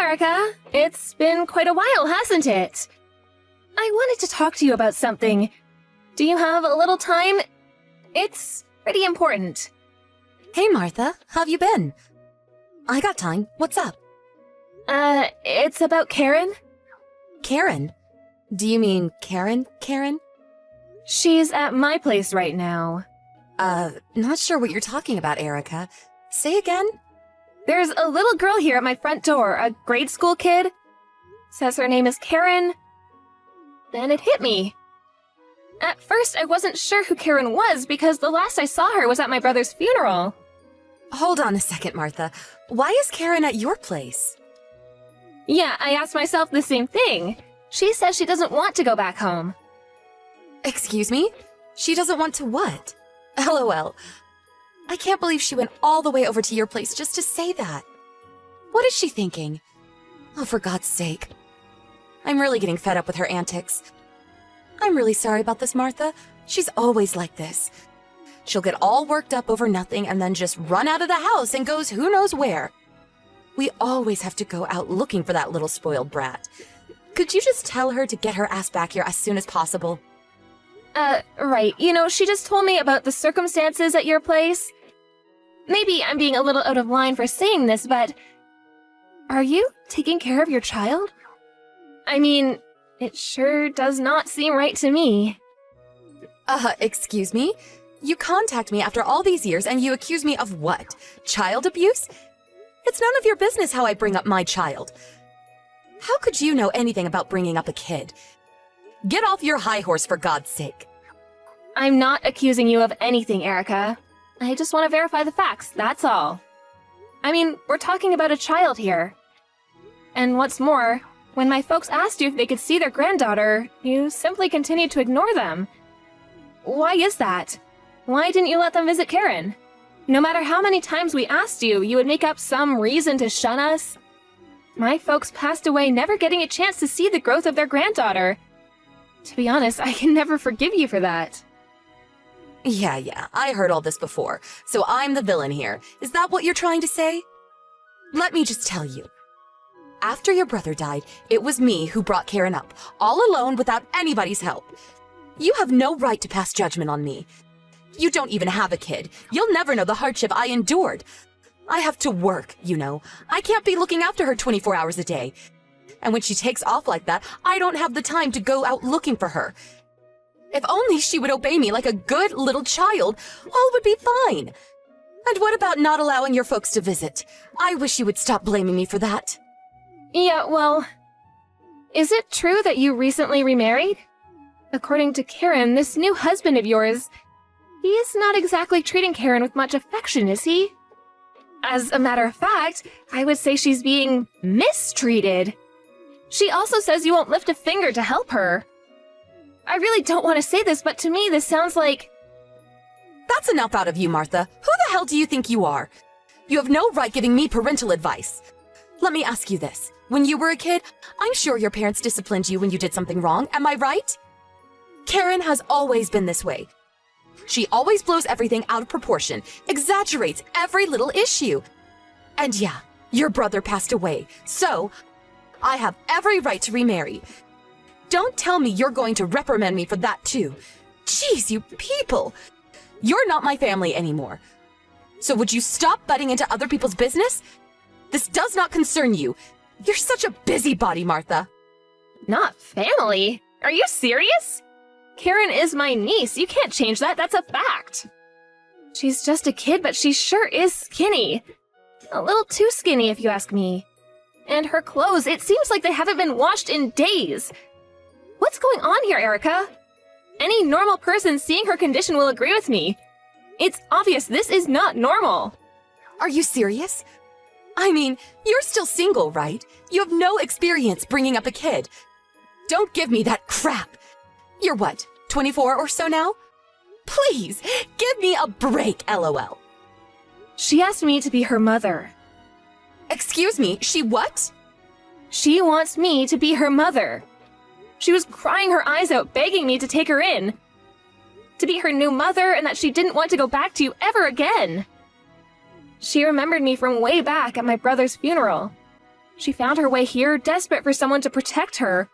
Erica. It's been quite a while, hasn't it? I wanted to talk to you about something. Do you have a little time? It's pretty important. Hey, Martha. How've you been? I got time. What's up? It's about Karen. Karen? Do you mean Karen? She's at my place right now. Not sure what you're talking about, Erica. Say again? There's a little girl here at my front door, a grade school kid. Says her name is Karen. Then it hit me. At first, I wasn't sure who Karen was because the last I saw her was at my brother's funeral. Hold on a second, Martha. Why is Karen at your place? Yeah, I asked myself the same thing. She says she doesn't want to go back home. Excuse me? She doesn't want to what? LOL. I can't believe she went all the way over to your place just to say that. What is she thinking? Oh, for God's sake. I'm really getting fed up with her antics. I'm really sorry about this, Martha. She's always like this. She'll get all worked up over nothing and then just run out of the house and goes who knows where. We always have to go out looking for that little spoiled brat. Could you just tell her to get her ass back here as soon as possible? Right. You know, she just told me about the circumstances at your place. Maybe I'm being a little out of line for saying this, but... Are you taking care of your child? I mean, it sure does not seem right to me. Excuse me? You contact me after all these years and you accuse me of what? Child abuse? It's none of your business how I bring up my child. How could you know anything about bringing up a kid? Get off your high horse, for God's sake. I'm not accusing you of anything, Erica. I just want to verify the facts, that's all. I mean, we're talking about a child here. And what's more, when my folks asked you if they could see their granddaughter, you simply continued to ignore them. Why is that? Why didn't you let them visit Karen? No matter how many times we asked you, you would make up some reason to shun us. My folks passed away never getting a chance to see the growth of their granddaughter. To be honest, I can never forgive you for that. Yeah, I heard all this before, so I'm the villain here. Is that what you're trying to say? Let me just tell you. After your brother died, it was me who brought Karen up, all alone without anybody's help. You have no right to pass judgment on me. You don't even have a kid. You'll never know the hardship I endured. I have to work, you know. I can't be looking after her 24 hours a day. And when she takes off like that, I don't have the time to go out looking for her. If only she would obey me like a good little child, all would be fine. And what about not allowing your folks to visit? I wish you would stop blaming me for that. Yeah, well... Is it true that you recently remarried? According to Karen, this new husband of yours... He's not exactly treating Karen with much affection, is he? As a matter of fact, I would say she's being mistreated. She also says you won't lift a finger to help her. I really don't want to say this, but to me this sounds like... That's enough out of you, Martha. Who the hell do you think you are? You have no right giving me parental advice. Let me ask you this. When you were a kid, I'm sure your parents disciplined you when you did something wrong, am I right? Karen has always been this way. She always blows everything out of proportion, exaggerates every little issue. And yeah, your brother passed away, so I have every right to remarry. Don't tell me you're going to reprimand me for that too. Jeez, you people! You're not my family anymore. So would you stop butting into other people's business? This does not concern you. You're such a busybody, Martha. Not family? Are you serious? Karen is my niece. You can't change that. That's a fact. She's just a kid, but she sure is skinny. A little too skinny, if you ask me. And her clothes, it seems like they haven't been washed in days. What's going on here, Erica? Any normal person seeing her condition will agree with me. It's obvious this is not normal. Are you serious? I mean, you're still single, right? You have no experience bringing up a kid. Don't give me that crap. You're what, 24 or so now? Please, give me a break, LOL. She asked me to be her mother. Excuse me, she what? She wants me to be her mother. She was crying her eyes out, begging me to take her in. To be her new mother, and that she didn't want to go back to you ever again. She remembered me from way back at my brother's funeral. She found her way here, desperate for someone to protect her.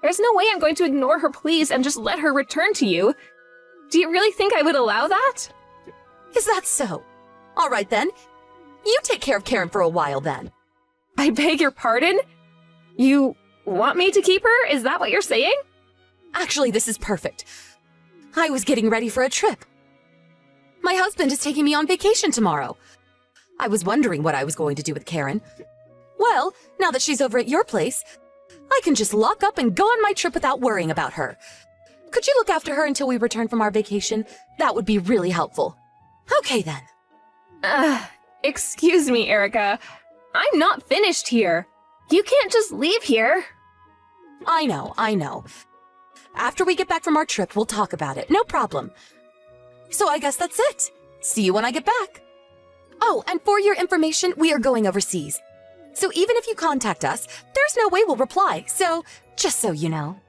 There's no way I'm going to ignore her pleas and just let her return to you. Do you really think I would allow that? Is that so? All right then. You take care of Karen for a while then. I beg your pardon? You want me to keep her? Is that what you're saying? Actually, this is perfect. I was getting ready for a trip. My husband is taking me on vacation tomorrow. I was wondering what I was going to do with Karen. Well, now that she's over at your place, I can just lock up and go on my trip without worrying about her. Could you look after her until we return from our vacation? That would be really helpful. Okay then. Excuse me, Erica. I'm not finished here. You can't just leave here. I know. After we get back from our trip, we'll talk about it. No problem. So I guess that's it. See you when I get back. Oh, and for your information, we are going overseas. So even if you contact us, there's no way we'll reply. So, just so you know.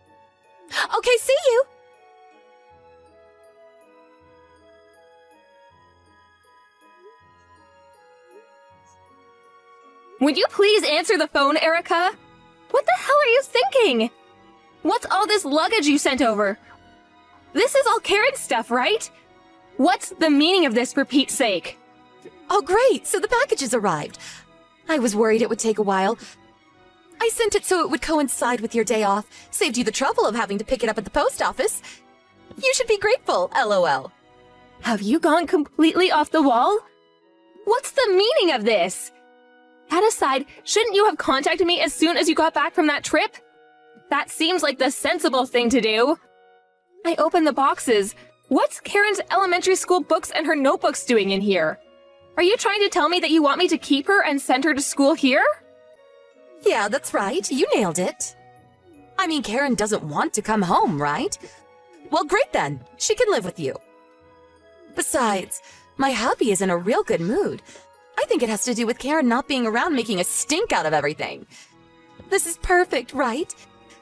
Okay, see you! Would you please answer the phone, Erica? What the hell are you thinking? What's all this luggage you sent over? This is all Karen's stuff, right? What's the meaning of this, for Pete's sake? Oh, great! So the package has arrived. I was worried it would take a while. I sent it so it would coincide with your day off. Saved you the trouble of having to pick it up at the post office. You should be grateful, LOL. Have you gone completely off the wall? What's the meaning of this? That aside, shouldn't you have contacted me as soon as you got back from that trip? That seems like the sensible thing to do. I opened the boxes. What's Karen's elementary school books and her notebooks doing in here? Are you trying to tell me that you want me to keep her and send her to school here? Yeah, that's right. You nailed it. I mean, Karen doesn't want to come home, right? Well, great then. She can live with you. Besides, my hubby is in a real good mood. I think it has to do with Karen not being around making a stink out of everything. This is perfect, right?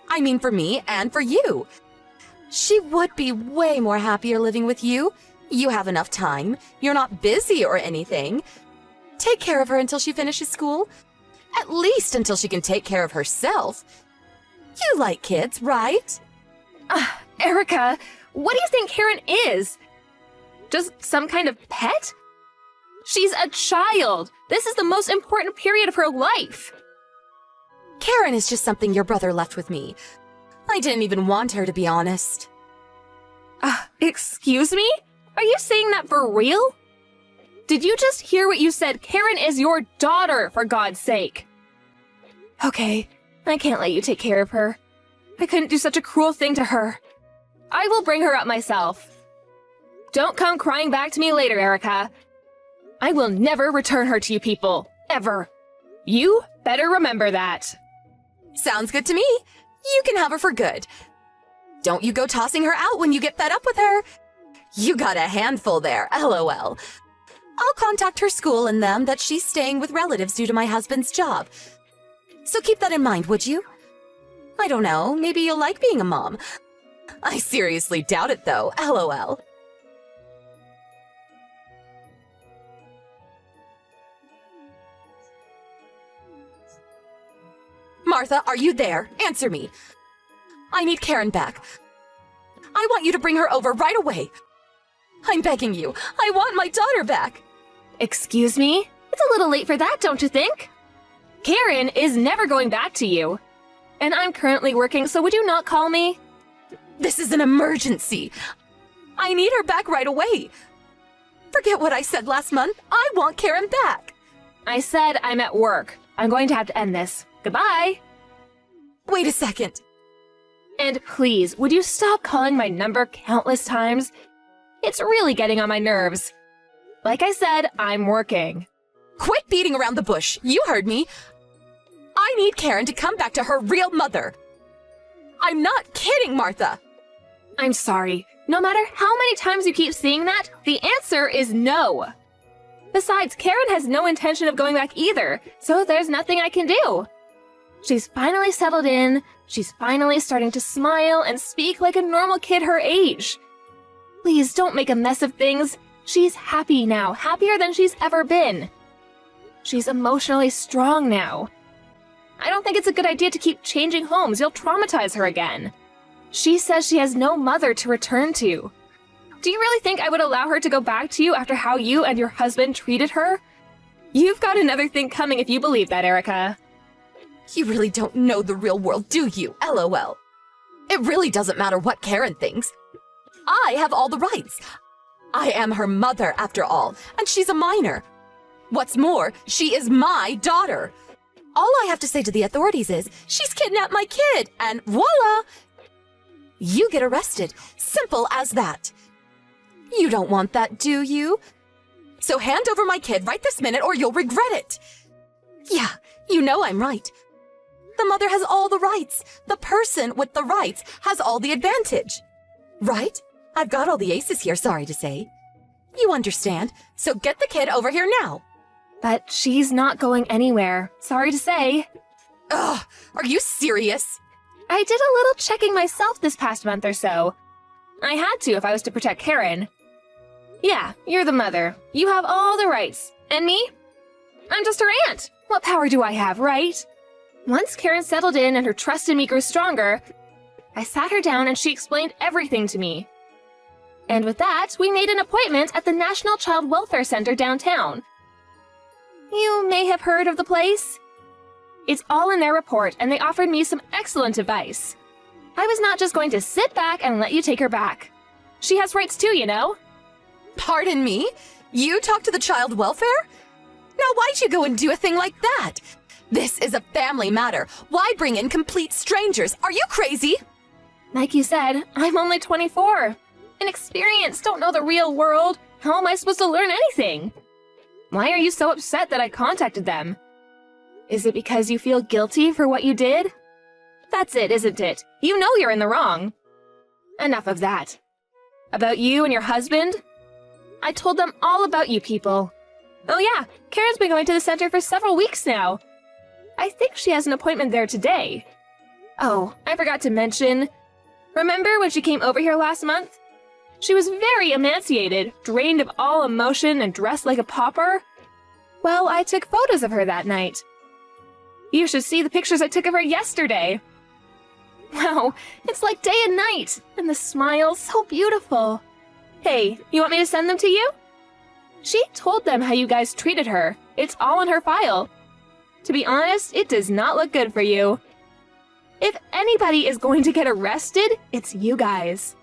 I mean, for me and for you. She would be way more happier living with you. You have enough time. You're not busy or anything. Take care of her until she finishes school. At least until she can take care of herself. You like kids, right? Erica, what do you think Karen is? Just some kind of pet? She's a child. This is the most important period of her life. Karen is just something your brother left with me. I didn't even want her, to be honest. Excuse me? Are you saying that for real? Did you just hear what you said? Karen is your daughter, for God's sake. Okay, I can't let you take care of her. I couldn't do such a cruel thing to her. I will bring her up myself. Don't come crying back to me later, Erica. I will never return her to you people, ever. You better remember that. Sounds good to me. You can have her for good. Don't you go tossing her out when you get fed up with her. You got a handful there, LOL. I'll contact her school and them that she's staying with relatives due to my husband's job. So keep that in mind, would you? I don't know, maybe you'll like being a mom. I seriously doubt it though, LOL. Martha, are you there? Answer me. I need Karen back. I want you to bring her over right away. I'm begging you. I want my daughter back. Excuse me? It's a little late for that, don't you think? Karen is never going back to you. And I'm currently working, so would you not call me? This is an emergency. I need her back right away. Forget what I said last month. I want Karen back. I said I'm at work. I'm going to have to end this. Goodbye. Wait a second. And please, would you stop calling my number countless times? It's really getting on my nerves. Like I said, I'm working. Quit beating around the bush. You heard me. I need Karen to come back to her real mother. I'm not kidding, Martha. I'm sorry. No matter how many times you keep saying that, the answer is no. Besides, Karen has no intention of going back either, so there's nothing I can do. She's finally settled in. She's finally starting to smile and speak like a normal kid her age. Please don't make a mess of things. She's happy now, happier than she's ever been. She's emotionally strong now. I don't think it's a good idea to keep changing homes. You'll traumatize her again. She says she has no mother to return to. Do you really think I would allow her to go back to you after how you and your husband treated her? You've got another thing coming if you believe that, Erica. You really don't know the real world, do you? LOL. It really doesn't matter what Karen thinks. I have all the rights. I am her mother, after all, and she's a minor. What's more, she is my daughter. All I have to say to the authorities is, she's kidnapped my kid, and voila! You get arrested. Simple as that. You don't want that, do you? So hand over my kid right this minute or you'll regret it. Yeah, you know I'm right. The mother has all the rights. The person with the rights has all the advantage. Right? I've got all the aces here, sorry to say. You understand, so get the kid over here now. But she's not going anywhere. Sorry to say. Ugh, are you serious? I did a little checking myself this past month or so. I had to if I was to protect Karen. Yeah, you're the mother. You have all the rights. And me? I'm just her aunt. What power do I have, right? Once Karen settled in and her trust in me grew stronger, I sat her down and she explained everything to me. And with that, we made an appointment at the National Child Welfare Center downtown. You may have heard of the place. It's all in their report, and they offered me some excellent advice. I was not just going to sit back and let you take her back. She has rights too, you know? Pardon me? You talk to the child welfare? Now why'd you go and do a thing like that? This is a family matter. Why bring in complete strangers? Are you crazy? Like you said, I'm only 24. Inexperienced, don't know the real world. How am I supposed to learn anything? Why are you so upset that I contacted them? Is it because you feel guilty for what you did? That's it, isn't it? You know you're in the wrong. Enough of that. About you and your husband? I told them all about you people. Oh yeah, Karen's been going to the center for several weeks now. I think she has an appointment there today. Oh, I forgot to mention. Remember when she came over here last month? She was very emaciated, drained of all emotion, and dressed like a pauper. Well, I took photos of her that night. You should see the pictures I took of her yesterday. Wow, it's like day and night, and the smile so beautiful. Hey, you want me to send them to you? She told them how you guys treated her. It's all in her file. To be honest, it does not look good for you. If anybody is going to get arrested, it's you guys.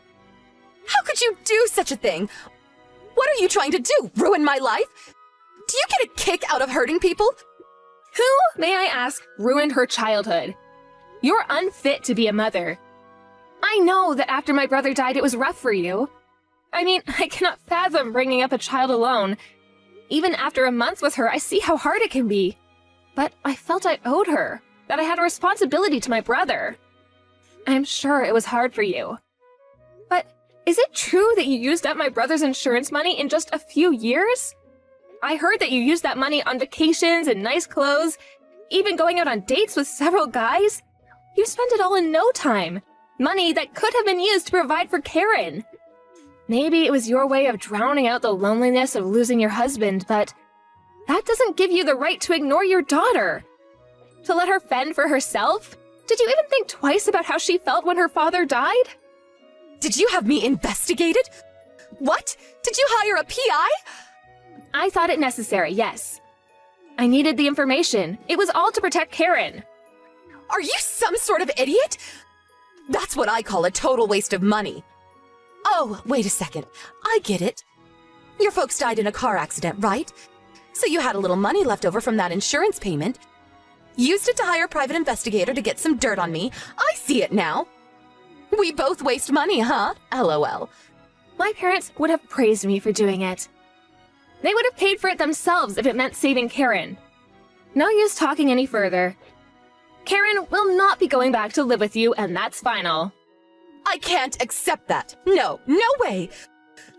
How could you do such a thing? What are you trying to do? Ruin my life? Do you get a kick out of hurting people? Who, may I ask, ruined her childhood? You're unfit to be a mother. I know that after my brother died, it was rough for you. I mean, I cannot fathom bringing up a child alone. Even after a month with her, I see how hard it can be. But I felt I owed her, that I had a responsibility to my brother. I'm sure it was hard for you. But is it true that you used up my brother's insurance money in just a few years? I heard that you used that money on vacations and nice clothes, even going out on dates with several guys. You spent it all in no time. Money that could have been used to provide for Karen. Maybe it was your way of drowning out the loneliness of losing your husband, but that doesn't give you the right to ignore your daughter. To let her fend for herself? Did you even think twice about how she felt when her father died? Did you have me investigated? What? Did you hire a PI? I thought it necessary, yes. I needed the information. It was all to protect Karen. Are you some sort of idiot? That's what I call a total waste of money. Oh, wait a second. I get it. Your folks died in a car accident, right? So you had a little money left over from that insurance payment. Used it to hire a private investigator to get some dirt on me. I see it now. We both waste money, huh? LOL. My parents would have praised me for doing it. They would have paid for it themselves if it meant saving Karen. No use talking any further. Karen will not be going back to live with you, and that's final. I can't accept that. No, no way.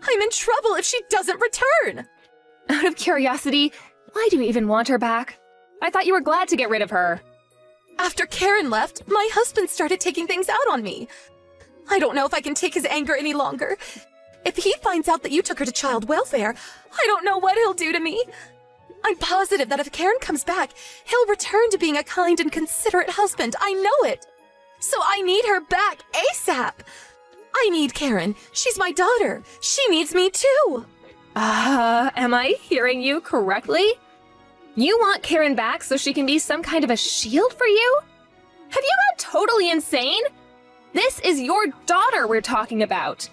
I'm in trouble if she doesn't return. Out of curiosity, why do you even want her back? I thought you were glad to get rid of her. After Karen left, my husband started taking things out on me. I don't know if I can take his anger any longer. If he finds out that you took her to child welfare, I don't know what he'll do to me. I'm positive that if Karen comes back, he'll return to being a kind and considerate husband. I know it. So I need her back ASAP. I need Karen. She's my daughter. She needs me too. Am I hearing you correctly? You want Karen back so she can be some kind of a shield for you? Have you gone totally insane? This is your daughter we're talking about.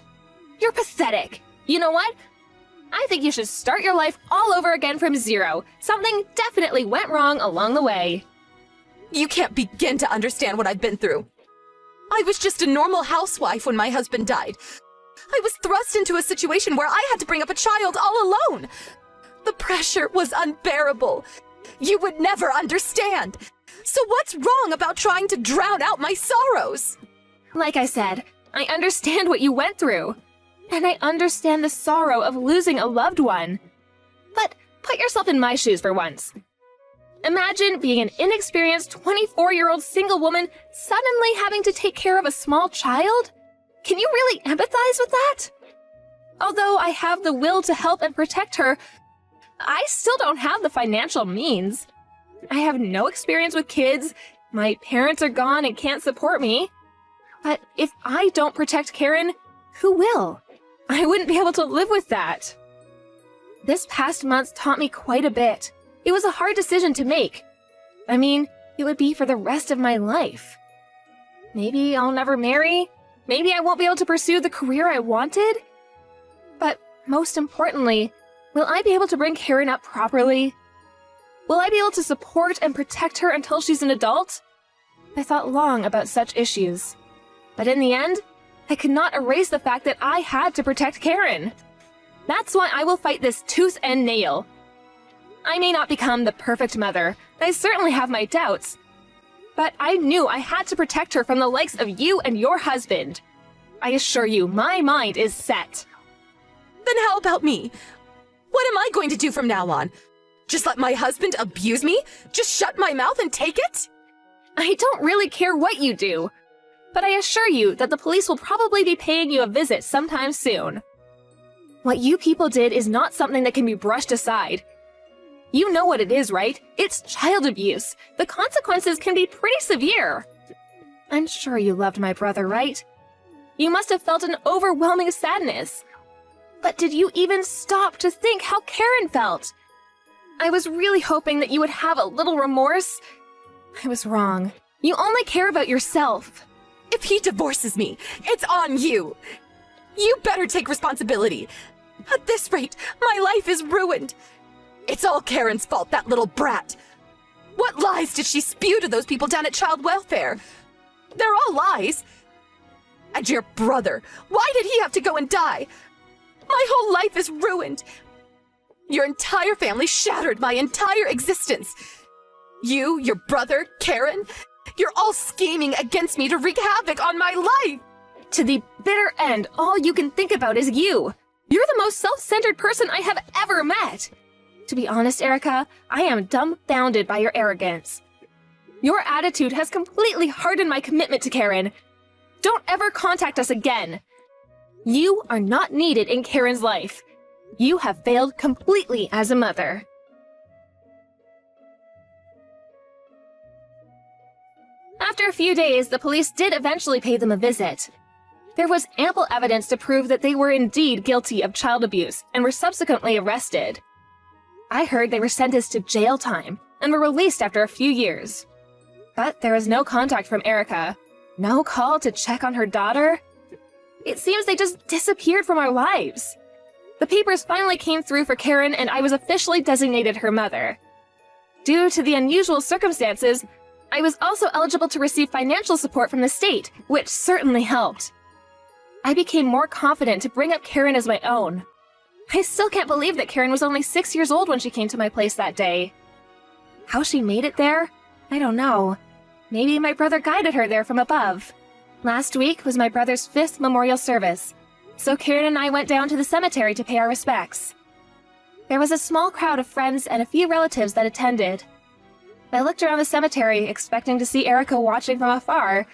You're pathetic. You know what? I think you should start your life all over again from zero. Something definitely went wrong along the way. You can't begin to understand what I've been through. I was just a normal housewife when my husband died. I was thrust into a situation where I had to bring up a child all alone. The pressure was unbearable. You would never understand. So what's wrong about trying to drown out my sorrows? Like I said, I understand what you went through. And I understand the sorrow of losing a loved one. But put yourself in my shoes for once. Imagine being an inexperienced 24-year-old single woman suddenly having to take care of a small child? Can you really empathize with that? Although I have the will to help and protect her, I still don't have the financial means. I have no experience with kids, my parents are gone and can't support me. But if I don't protect Karen, who will? I wouldn't be able to live with that. This past month taught me quite a bit. It was a hard decision to make. I mean, it would be for the rest of my life. Maybe I'll never marry. Maybe I won't be able to pursue the career I wanted. But most importantly, will I be able to bring Karen up properly? Will I be able to support and protect her until she's an adult? I thought long about such issues. But in the end, I could not erase the fact that I had to protect Karen. That's why I will fight this tooth and nail. I may not become the perfect mother. I certainly have my doubts. But I knew I had to protect her from the likes of you and your husband. I assure you, my mind is set. Then how about me? What am I going to do from now on? Just let my husband abuse me? Just shut my mouth and take it? I don't really care what you do. But I assure you that the police will probably be paying you a visit sometime soon. What you people did is not something that can be brushed aside. You know what it is, right? It's child abuse. The consequences can be pretty severe. I'm sure you loved my brother, right? You must have felt an overwhelming sadness. But did you even stop to think how Karen felt? I was really hoping that you would have a little remorse. I was wrong. You only care about yourself. If he divorces me, it's on you. You better take responsibility. At this rate, my life is ruined. It's all Karen's fault, that little brat. What lies did she spew to those people down at Child Welfare? They're all lies. And your brother, why did he have to go and die? My whole life is ruined. Your entire family shattered my entire existence. You, your brother, Karen, you're all scheming against me to wreak havoc on my life. To the bitter end, all you can think about is you. You're the most self-centered person I have ever met. To be honest, Erica, I am dumbfounded by your arrogance. Your attitude has completely hardened my commitment to Karen. Don't ever contact us again. You are not needed in Karen's life. You have failed completely as a mother. After a few days, the police did eventually pay them a visit. There was ample evidence to prove that they were indeed guilty of child abuse and were subsequently arrested. I heard they were sentenced to jail time and were released after a few years. But there was no contact from Erica. No call to check on her daughter. It seems they just disappeared from our lives. The papers finally came through for Karen and I was officially designated her mother. Due to the unusual circumstances, I was also eligible to receive financial support from the state, which certainly helped. I became more confident to bring up Karen as my own. I still can't believe that Karen was only 6 years old when she came to my place that day. How she made it there? I don't know. Maybe my brother guided her there from above. Last week was my brother's 5th memorial service, so Karen and I went down to the cemetery to pay our respects. There was a small crowd of friends and a few relatives that attended. I looked around the cemetery, expecting to see Erica watching from afar,